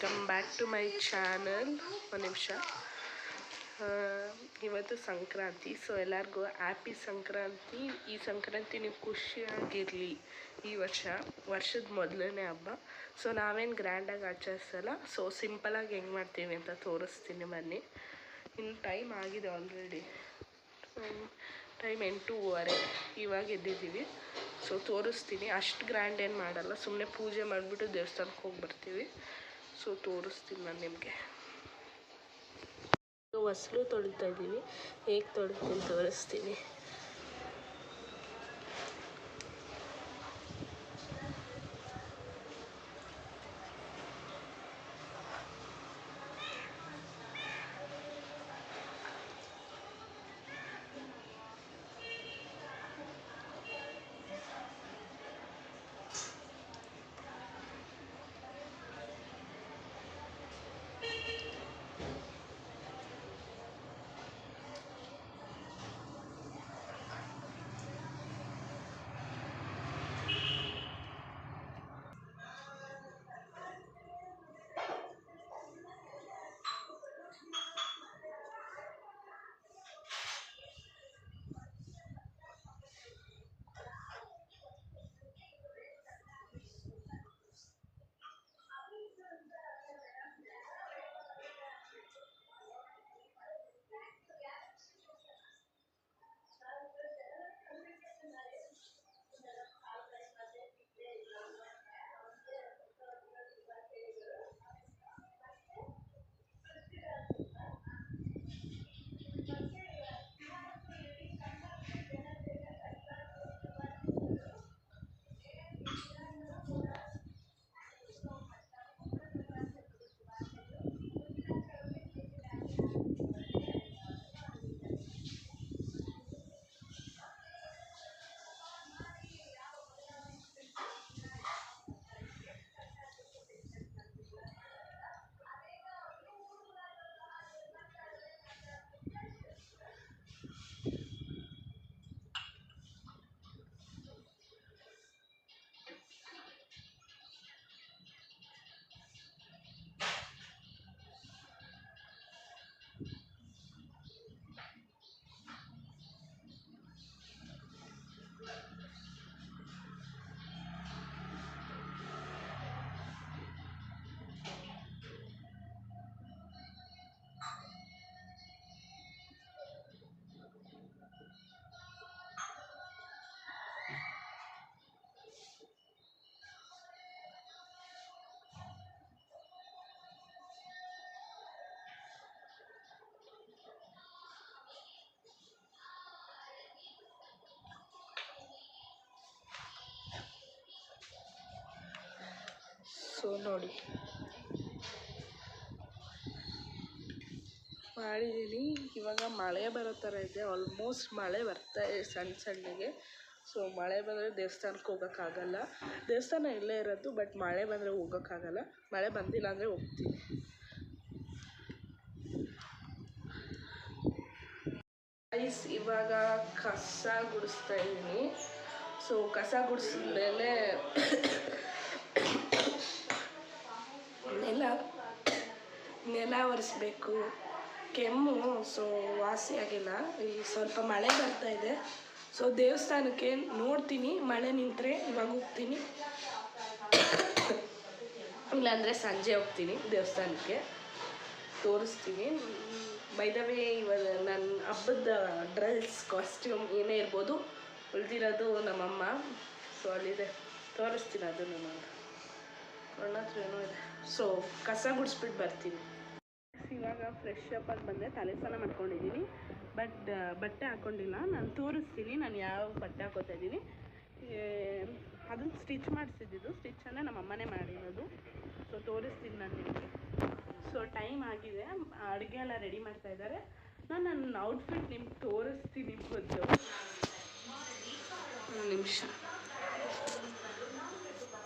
Welcome back to my channel. ಒಂದು ನಿಮಿಷ. ಇವತ್ತು ಸಂಕ್ರಾಂತಿ, ಸೊ ಎಲ್ಲರಿಗೂ ಹ್ಯಾಪಿ ಸಂಕ್ರಾಂತಿ. ಈ ಸಂಕ್ರಾಂತಿ ನೀವು ಖುಷಿಯಾಗಿರಲಿ. ಈ ವರ್ಷದ ಮೊದಲನೇ ಹಬ್ಬ. ಸೊ ನಾವೇನು ಗ್ರ್ಯಾಂಡಾಗಿ ಆಚರಿಸಲ್ಲ. ಸೊ ಸಿಂಪಲಾಗಿ ಹೆಂಗೆ ಮಾಡ್ತೀವಿ ಅಂತ ತೋರಿಸ್ತೀನಿ ಬನ್ನಿ. ಇನ್ನು ಟೈಮ್ ಆಗಿದೆ ಆಲ್ರೆಡಿ. ಟೈಮ್ 8:30 ಇವಾಗ ಎದ್ದಿದ್ದೀವಿ. ಸೊ ತೋರಿಸ್ತೀನಿ. ಅಷ್ಟು ಗ್ರ್ಯಾಂಡ್ ಏನು ಮಾಡಲ್ಲ, ಸುಮ್ಮನೆ ಪೂಜೆ ಮಾಡಿಬಿಟ್ಟು ದೇವಸ್ಥಾನಕ್ಕೆ ಹೋಗಿ ಬರ್ತೀವಿ. ಸೊ ತೋರಿಸ್ತೀನಿ ನಾನು ನಿಮಗೆ. ಹೊಸಲು ತೊಳಿತಾ ಇದ್ದೀವಿ, ಹೇಗೆ ತೊಳಿತೀನಿ ತೋರಿಸ್ತೀನಿ. ಸೊ ನೋಡಿ ಮಾಡಿದ್ದೀನಿ. ಇವಾಗ ಮಳೆ ಬರೋ ಥರ ಇದೆ, ಆಲ್ಮೋಸ್ಟ್ ಮಳೆ ಬರ್ತಾ ಇದೆ ಸಣ್ಣಗೆ. ಸೊ ಮಳೆ ಬಂದರೆ ದೇವಸ್ಥಾನಕ್ಕೆ ಹೋಗೋಕ್ಕಾಗಲ್ಲ. ದೇವಸ್ಥಾನ ಇಲ್ಲೇ ಇರೋದು, ಬಟ್ ಮಳೆ ಬಂದರೆ ಹೋಗೋಕ್ಕಾಗಲ್ಲ. ಮಳೆ ಬಂದಿಲ್ಲ ಅಂದರೆ ಹೋಗ್ತೀವಿ. ಇವಾಗ ಕಸ ಗುಡಿಸ್ತಾ ಇದ್ದೀನಿ. ಸೊ ಕಸ ಗುಡಿಸಿದ್ಮೇಲೆ ನೆಲ ಒರೆಸ್ಬೇಕು. ಕೆಮ್ಮು ಸೊ ವಾಸಿಯಾಗಿಲ್ಲ. ಈ ಸ್ವಲ್ಪ ಮಳೆ ಬರ್ತಾ ಇದೆ. ಸೊ ದೇವಸ್ಥಾನಕ್ಕೆ ನೋಡ್ತೀನಿ, ಮಳೆ ನಿಂತರೆ ಇವಾಗ ಹೋಗ್ತೀನಿ, ಇಲ್ಲಾಂದರೆ ಸಂಜೆ ಹೋಗ್ತೀನಿ ದೇವಸ್ಥಾನಕ್ಕೆ. ತೋರಿಸ್ತೀನಿ. ಬೈ ದ ವೇ, ಇವಾಗ ನನ್ನ ಹಬ್ಬದ ಡ್ರೆಸ್ ಕಾಸ್ಟ್ಯೂಮ್ ಏನೇ ಇರ್ಬೋದು, ಉಳಿದಿರೋದು ನಮ್ಮಮ್ಮ. ಸೊ ಅಲ್ಲಿದೆ, ತೋರಿಸ್ತೀನಿ ಅದನ್ನು. ನಾನು ನನ್ನ ಹತ್ರ ಏನೋ ಇದೆ. ಸೊ ಕಸ ಗುಡಿಸ್ಬಿಟ್ಟು ಬರ್ತೀನಿ. ಇವಾಗ ಫ್ರೆಶ್ ಅಪ್ ಆಗಿ ಬಂದೆ, ತಲೆ ಸ್ನಾನ ಮಾಡ್ಕೊಂಡಿದ್ದೀನಿ, ಬಟ್ ಬಟ್ಟೆ ಹಾಕ್ಕೊಂಡಿಲ್ಲ. ನಾನು ತೋರಿಸ್ತೀನಿ ನಾನು ಯಾವ ಬಟ್ಟೆ ಹಾಕೋತಾ ಇದ್ದೀನಿ. ಅದನ್ನು ಸ್ಟಿಚ್ ಮಾಡಿಸಿದ್ದು, ಸ್ಟಿಚ್ಚನ್ನು ನಮ್ಮ ಅಮ್ಮನೇ ಮಾಡಿರೋದು. ಸೊ ತೋರಿಸ್ತೀನಿ ನಾನು ನಿಮಗೆ. ಸೊ ಟೈಮ್ ಆಗಿದೆ, ಅಡುಗೆ ಎಲ್ಲ ರೆಡಿ ಮಾಡ್ತಾ ಇದ್ದಾರೆ. ನಾನು ನನ್ನ ಔಟ್ಫಿಟ್ ನಿಮ್ಗೆ ತೋರಿಸ್ತೀನಿ.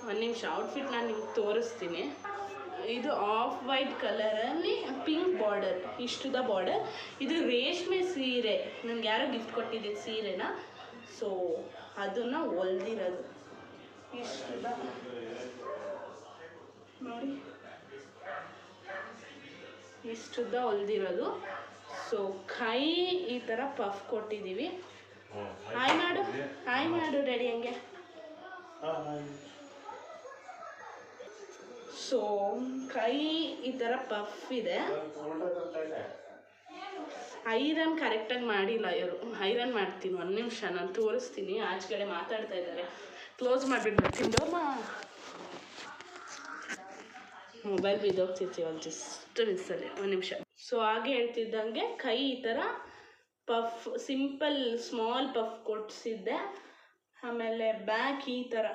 ಒಂದು ನಿಮಿಷ ಔಟ್ಫಿಟ್ ನಾನು ನಿಮ್ಗೆ ತೋರಿಸ್ತೀನಿ. ಇದು ಆಫ್ ವೈಟ್ ಕಲರಲ್ಲಿ ಪಿಂಕ್ ಬಾರ್ಡರ್, ಇಷ್ಟುದ ಬಾರ್ಡರ್. ಇದು ರೇಷ್ಮೆ ಸೀರೆ, ನನಗೆ ಯಾರೋ ಗಿಫ್ಟ್ ಕೊಟ್ಟಿದ್ದೆ ಸೀರೆನ. ಸೊ ಅದನ್ನು ಹೊಲ್ದಿರೋದು ಇಷ್ಟುದ ನೋಡಿ. ಇಷ್ಟುದ್ದ ಹೊಲ್ದಿರೋದು. ಸೊ ಕೈ ಈ ಥರ ಪಫ್ ಕೊಟ್ಟಿದ್ದೀವಿ. ಹಾಯ್ ಮಾಡು ರೆಡಿ ಹಂಗೆ. ಸೊ ಕೈ ಈ ಥರ ಪಫ್ ಇದೆ. ಐರನ್ ಕರೆಕ್ಟಾಗಿ ಮಾಡಿಲ್ಲ ಇವರು. ಐರನ್ ಮಾಡ್ತೀನಿ, 1 ನಿಮಿಷ ನಾನು ತೋರಿಸ್ತೀನಿ. ಆಚೆಗಡೆ ಮಾತಾಡ್ತಾ ಇದ್ದಾರೆ, ಕ್ಲೋಸ್ ಮಾಡಿಬಿಟ್ಟು ಬರ್ತೀನಿ. ಮೊಬೈಲ್ ಬಿದ್ದೋಗ್ತಿರ್ತೀವಿ ಒಂದು ಜಸ್ಟ್ ಮಿಸ್ಸಲ್ಲಿ, 1 ನಿಮಿಷ. ಸೊ ಹಾಗೆ ಹೇಳ್ತಿದ್ದಂಗೆ ಕೈ ಈ ಥರ ಪಫ್, ಸಿಂಪಲ್ ಸ್ಮಾಲ್ ಪಫ್ ಕೊಡಿಸಿದ್ದೆ. ಆಮೇಲೆ ಬ್ಯಾಕ್ ಈ ಥರ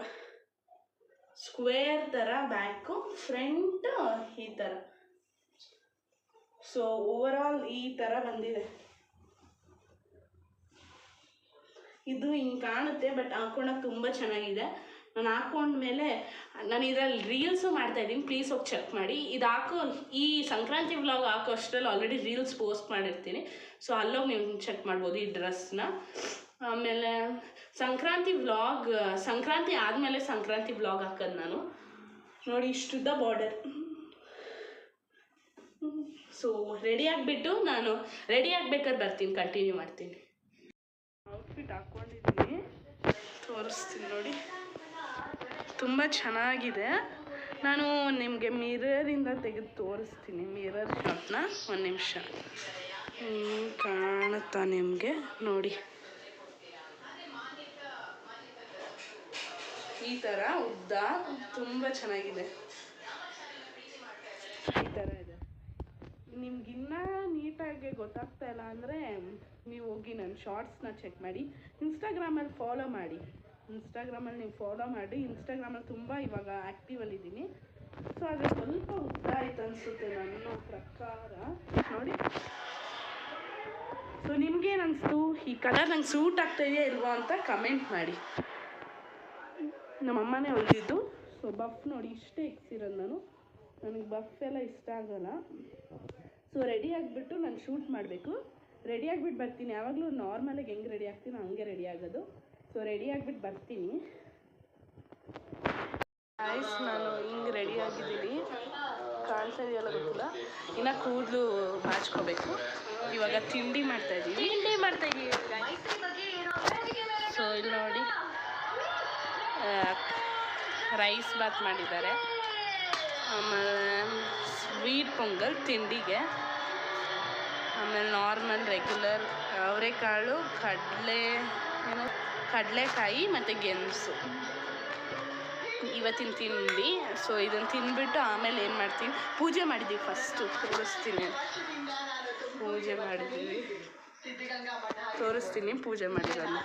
ಸ್ಕ್ವೇರ್ ಥರ ಬ್ಯಾಕು, ಫ್ರಂಟ್ ಈ ಥರ. ಸೊ ಓವರಾಲ್ ಈ ಥರ ಬಂದಿದೆ. ಇದು ಹಿಂಗೆ ಕಾಣುತ್ತೆ, ಬಟ್ ಹಾಕೊಳ್ಳೋಕೆ ತುಂಬ ಚೆನ್ನಾಗಿದೆ. ನಾನು ಹಾಕೊಂಡ್ಮೇಲೆ ನಾನು ಇದರಲ್ಲಿ ರೀಲ್ಸು ಮಾಡ್ತಾಯಿದ್ದೀನಿ, ಪ್ಲೀಸ್ ಹೋಗಿ ಚೆಕ್ ಮಾಡಿ. ಇದು ಹಾಕೋ ಈ ಸಂಕ್ರಾಂತಿ ವ್ಲಾಗ್ ಹಾಕೋ ಅಷ್ಟರಲ್ಲಿ ಆಲ್ರೆಡಿ ರೀಲ್ಸ್ ಪೋಸ್ಟ್ ಮಾಡಿರ್ತೀನಿ. ಸೊ ಅಲ್ಲೋಗಿ ನೀವು ಚೆಕ್ ಮಾಡ್ಬೋದು ಈ ಡ್ರೆಸ್ನ. ಆಮೇಲೆ ಸಂಕ್ರಾಂತಿ ಆದಮೇಲೆ ಸಂಕ್ರಾಂತಿ ವ್ಲಾಗ್ ಹಾಕೋದು ನಾನು. ನೋಡಿ ಇಷ್ಟುದ್ದ ಬಾರ್ಡರ್. ಸೊ ರೆಡಿ ಆಗಿಬಿಟ್ಟು ನಾನು ರೆಡಿ ಆಗ್ಬೇಕಾದ್ರೆ ಬರ್ತೀನಿ, ಕಂಟಿನ್ಯೂ ಮಾಡ್ತೀನಿ. ಔಟ್ಫಿಟ್ ಹಾಕ್ಕೊಂಡಿದ್ದೀನಿ, ತೋರಿಸ್ತೀನಿ ನೋಡಿ. ತುಂಬ ಚೆನ್ನಾಗಿದೆ. ನಾನು ನಿಮಗೆ ಮಿರರಿಂದ ತೆಗೆದು ತೋರಿಸ್ತೀನಿ, ಮಿರರ್ ಶಾಟ್ನ. 1 ನಿಮಿಷ. ಕಾಣುತ್ತಾ ನಿಮಗೆ? ನೋಡಿ ಈ ಥರ ಉದ್ದ, ತುಂಬ ಚೆನ್ನಾಗಿದೆ. ಈ ಥರ ಇದೆ. ನಿಮ್ಗಿನ್ನೂ ನೀಟಾಗಿ ಗೊತ್ತಾಗ್ತಾ ಇಲ್ಲ ಅಂದರೆ ನೀವು ಹೋಗಿ ನನ್ನ ಶಾರ್ಟ್ಸ್ನ ಚೆಕ್ ಮಾಡಿ. ಇನ್ಸ್ಟಾಗ್ರಾಮಲ್ಲಿ ಫಾಲೋ ಮಾಡಿ. ಇನ್ಸ್ಟಾಗ್ರಾಮಲ್ಲಿ ನೀವು ಫಾಲೋ ಮಾಡಿ. ಇನ್ಸ್ಟಾಗ್ರಾಮಲ್ಲಿ ತುಂಬ ಇವಾಗ ಆ್ಯಕ್ಟಿವಲ್ಲಿದ್ದೀನಿ. ಸೊ ಅದು ಸ್ವಲ್ಪ ಉದ್ದ ಆಯ್ತು ಅನಿಸುತ್ತೆ ನನ್ನ ಪ್ರಕಾರ. ನೋಡಿ. ಸೊ ನಿಮ್ಗೇನು ಅನಿಸ್ತು? ಈ ಕಲರ್ ನಂಗೆ ಸೂಟ್ ಆಗ್ತಾಯಿದೆಯಾ ಇಲ್ವಾ ಅಂತ ಕಮೆಂಟ್ ಮಾಡಿ. ನಮ್ಮಮ್ಮನೇ ಹೊಲಿದಿದ್ದು. ಸೊ ಬಫ್ ನೋಡಿ ಇಷ್ಟೇ ಎಕ್ಸಿರೋದು ನಾನು. ನನಗೆ ಬಫ್ ಎಲ್ಲ ಇಷ್ಟ ಆಗೋಲ್ಲ. ಸೊ ರೆಡಿ ಆಗಿಬಿಟ್ಟು ನಾನು ಶೂಟ್ ಮಾಡಬೇಕು. ರೆಡಿ ಆಗಿಬಿಟ್ಟು ಬರ್ತೀನಿ. ಯಾವಾಗಲೂ ನಾರ್ಮಲಾಗಿ ಹೆಂಗೆ ರೆಡಿ ಆಗ್ತೀನೋ ಹಂಗೆ ರೆಡಿ ಆಗೋದು. ಸೊ ರೆಡಿ ಆಗಿಬಿಟ್ಟು ಬರ್ತೀನಿ. ಗೈಸ್ ನಾನು ಹಿಂಗೆ ರೆಡಿ ಆಗಿದ್ದೀನಿ, ಕಾಣ್ತಾ ಇದೆಯಲ್ಲ ಗೊತ್ತಿಲ್ಲ. ಇನ್ನು ಕೂದಲು ಬಾಚ್ಕೋಬೇಕು. ಇವಾಗ ತಿಂಡಿ ಮಾಡ್ತಾಯಿದ್ದೀವಿ. ಸೊ ಇಲ್ಲಿ ನೋಡಿ ರೈಸ್ ಬಾತ್ ಮಾಡಿದ್ದಾರೆ. ಆಮೇಲೆ ಸ್ವೀಟ್ ಪೊಂಗಲ್ ತಿಂಡಿಗೆ. ಆಮೇಲೆ ನಾರ್ಮಲ್ ರೆಗ್ಯುಲರ್ ಅವರೆಕಾಳು, ಕಡಲೆಕಾಯಿ ಮತ್ತು ಗೆಣಸು ಇವತ್ತಿನ ತಿಂಡಿ. ಸೊ ಇದನ್ನು ತಿಂದ್ಬಿಟ್ಟು ಆಮೇಲೆ ಏನು ಮಾಡ್ತೀನಿ, ಪೂಜೆ ಮಾಡಿದ್ದೀವಿ. ಫಸ್ಟು ತೋರಿಸ್ತೀನಿ. ಪೂಜೆ ಮಾಡಿದ್ದೀವಿ, ತೋರಿಸ್ತೀನಿ ಪೂಜೆ ಮಾಡಿರೋದು.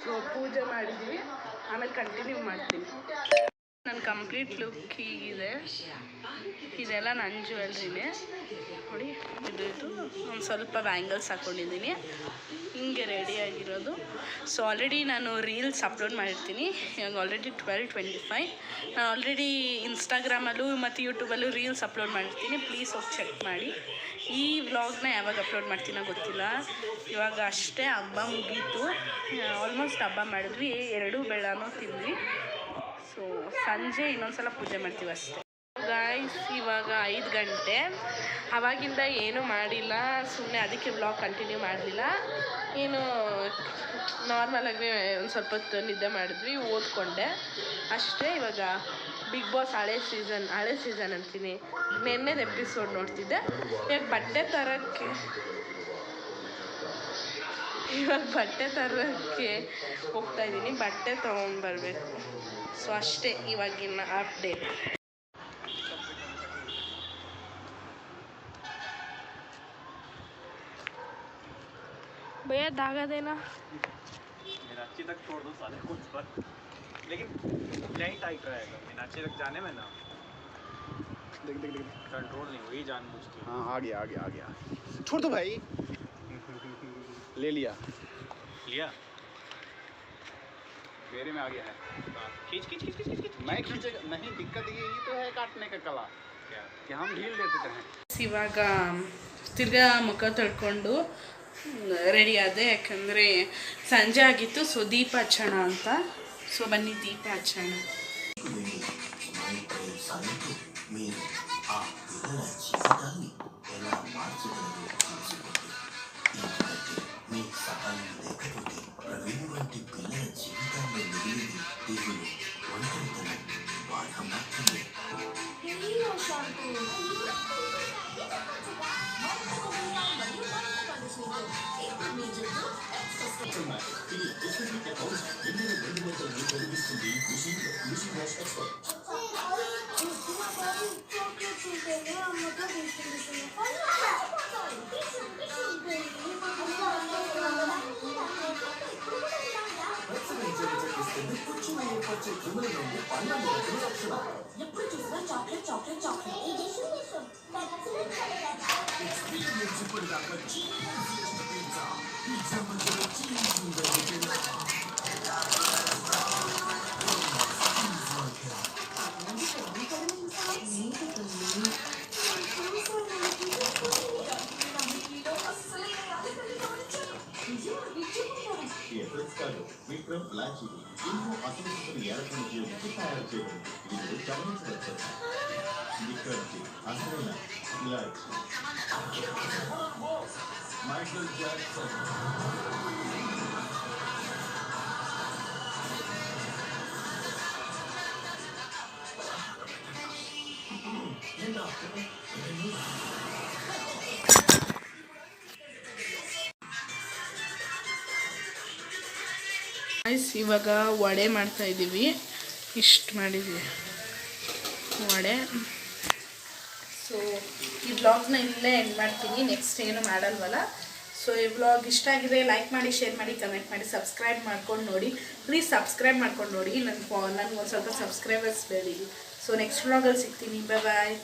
ಸೊ ಪೂಜೆ ಮಾಡಿದ್ದೀವಿ, ಆಮೇಲೆ ಕಂಟಿನ್ಯೂ ಮಾಡ್ತೀನಿ. ನನ್ನ ಕಂಪ್ಲೀಟ್ ಲುಕ್ ಹೀಗಿದೆ. ಇದೆಲ್ಲ ನನ್ನ ಜ್ಯುವೆಲ್ರಿನೇ ನೋಡಿ. ಇದು ಒಂದು ಸ್ವಲ್ಪ ಬ್ಯಾಂಗಲ್ಸ್ ಹಾಕ್ಕೊಂಡಿದ್ದೀನಿ. ಹಿಂಗೆ ರೆಡಿಯಾಗಿರೋದು. ಸೊ ಆಲ್ರೆಡಿ ನಾನು ರೀಲ್ಸ್ ಅಪ್ಲೋಡ್ ಮಾಡಿರ್ತೀನಿ. ಇವಾಗ ಆಲ್ರೆಡಿ 12:25. ನಾನು ಆಲ್ರೆಡಿ ಇನ್ಸ್ಟಾಗ್ರಾಮಲ್ಲೂ ಮತ್ತು ಯೂಟ್ಯೂಬಲ್ಲೂ ರೀಲ್ಸ್ ಅಪ್ಲೋಡ್ ಮಾಡಿರ್ತೀನಿ, ಪ್ಲೀಸ್ ಹೋಗಿ ಚೆಕ್ ಮಾಡಿ. ಈ ವ್ಲಾಗ್ನ ಯಾವಾಗ ಅಪ್ಲೋಡ್ ಮಾಡ್ತೀನೋ ಗೊತ್ತಿಲ್ಲ. ಇವಾಗ ಅಷ್ಟೇ ಹಬ್ಬ ಮುಗೀತು. ಆಲ್ಮೋಸ್ಟ್ ಹಬ್ಬ ಮಾಡಿದ್ವಿ, 2 ಬೆಳನೂ ತಿಂದ್ವಿ. ಸೊ ಸಂಜೆ ಇನ್ನೊಂದ್ಸಲ ಪೂಜೆ ಮಾಡ್ತೀವಿ ಅಷ್ಟೇ. ಗೈಸ್ ಇವಾಗ 5 ಗಂಟೆ. ಆವಾಗಿಂದ ಏನೂ ಮಾಡಿಲ್ಲ, ಸುಮ್ಮನೆ ಅದಕ್ಕೆ ವ್ಲಾಗ್ ಕಂಟಿನ್ಯೂ ಮಾಡಲಿಲ್ಲ. ಏನು ನಾರ್ಮಲಾಗಿ ಒಂದು ಸ್ವಲ್ಪ ಹೊತ್ತು ನಿದ್ದೆ ಮಾಡಿದ್ವಿ, ಓದ್ಕೊಂಡೆ ಅಷ್ಟೇ. ಇವಾಗ ಬಿಗ್ ಬಾಸ್ ಹಳೆ ಸೀಸನ್ ಅಂತೀನಿ, ನೆನ್ನೆದು ಎಪಿಸೋಡ್ ನೋಡ್ತಿದ್ದೆ. ಇವಾಗ ಬಟ್ಟೆ ತರೋಕ್ಕೆ ಹೋಗ್ತಾಯಿದ್ದೀನಿ. ಬಟ್ಟೆ ತೊಗೊಂಡು ಬರಬೇಕು. ಸೊ ಅಷ್ಟೇ ಇವಾಗಿನ ಅಪ್ಡೇಟ್. भैया धागा देना। मीनाक्षी तक छोड़ दो साले को पर, लेकिन यही टाइट रहेगा मीनाक्षी तक जाने में ना। देख कंट्रोल नहीं हुई जानबूझ के। हाँ आ गया छोड़ दो भाई। ले लिया मेरे में आ गया है। खींच मैं खींचेगा नहीं, दिक्कत यही तो है काटने का कला क्या कि हम ढील देते हैं। ಇವಾಗ ತಿರ್ಗಾ ಮುಖ ತೊಳ್ಕೊಂಡು ರೆಡಿ ಆದೆ, ಯಾಕಂದರೆ ಸಂಜೆ ಆಗಿತ್ತು. ಸೊ ದೀಪ ಹಚ್ಚೋಣ ಅಂತ. ಸೊ ಬನ್ನಿ ದೀಪ ಹಚ್ಚೋಣ. మీరు ఆ పిల్లల జీవితాన్ని ఎలా మార్చగలరో తెలుసుకోండి. ఎందుకంటే మీ సహాయం లేకపోతే ప్రవీణ్ వంటి పిల్లల జీవితాల్లో మిగిలింది దిగులు, ఒంటరితనం, బాధ మాత్రమే. ఇది ఎస్పెషల్ అకౌంట్స్ 2,200 కలిగిస్తుంది మిషన్ వాష్ ఎక్స్పర్ట్. ఎప్పుడు చూసినా చాక్లెట్ చాక్లెట్ చాక్లెట్ ఇప్పుడు దాకా పిజ్జా మధ్యలో చీజ్ ఉందండి. విక్రమ్ లాంచి ఎన్నో అత్యుత్తమ ఏర్పాటు ఉపయోగించి తయారు చేయబడింది. ఇది గమనించవచ్చు. విక్రమ్కి అసలైన ఇలాచి మైకేల్ జాక్సన్ ಇವಾಗ ವಡೆ ಮಾಡ್ತಾ ಇದ್ದೀವಿ. ಇಷ್ಟು ಮಾಡಿದ್ದೀವಿ ವಡೆ. ಸೊ ಈ ವ್ಲಾಗ್ನ ಇಲ್ಲೇ ಎಂಡ್ ಮಾಡ್ತೀನಿ, ನೆಕ್ಸ್ಟ್ ಏನು ಮಾಡಲ್ವಲ್ಲ. ಸೊ ಈ ವ್ಲಾಗ್ ಇಷ್ಟ ಆಗಿದೆ ಲೈಕ್ ಮಾಡಿ, ಶೇರ್ ಮಾಡಿ, ಕಮೆಂಟ್ ಮಾಡಿ, ಸಬ್ಸ್ಕ್ರೈಬ್ ಮಾಡ್ಕೊಂಡು ನೋಡಿ. ಪ್ಲೀಸ್ ಸಬ್ಸ್ಕ್ರೈಬ್ ಮಾಡ್ಕೊಂಡು ನೋಡಿ. ನನಗೆ ಒಂದು ಸ್ವಲ್ಪ ಸಬ್ಸ್ಕ್ರೈಬರ್ಸ್ ಬೇಡಿ. ಸೊ ನೆಕ್ಸ್ಟ್ ವ್ಲಾಗಲ್ಲಿ ಸಿಗ್ತೀನಿ. ಬಾಯ್.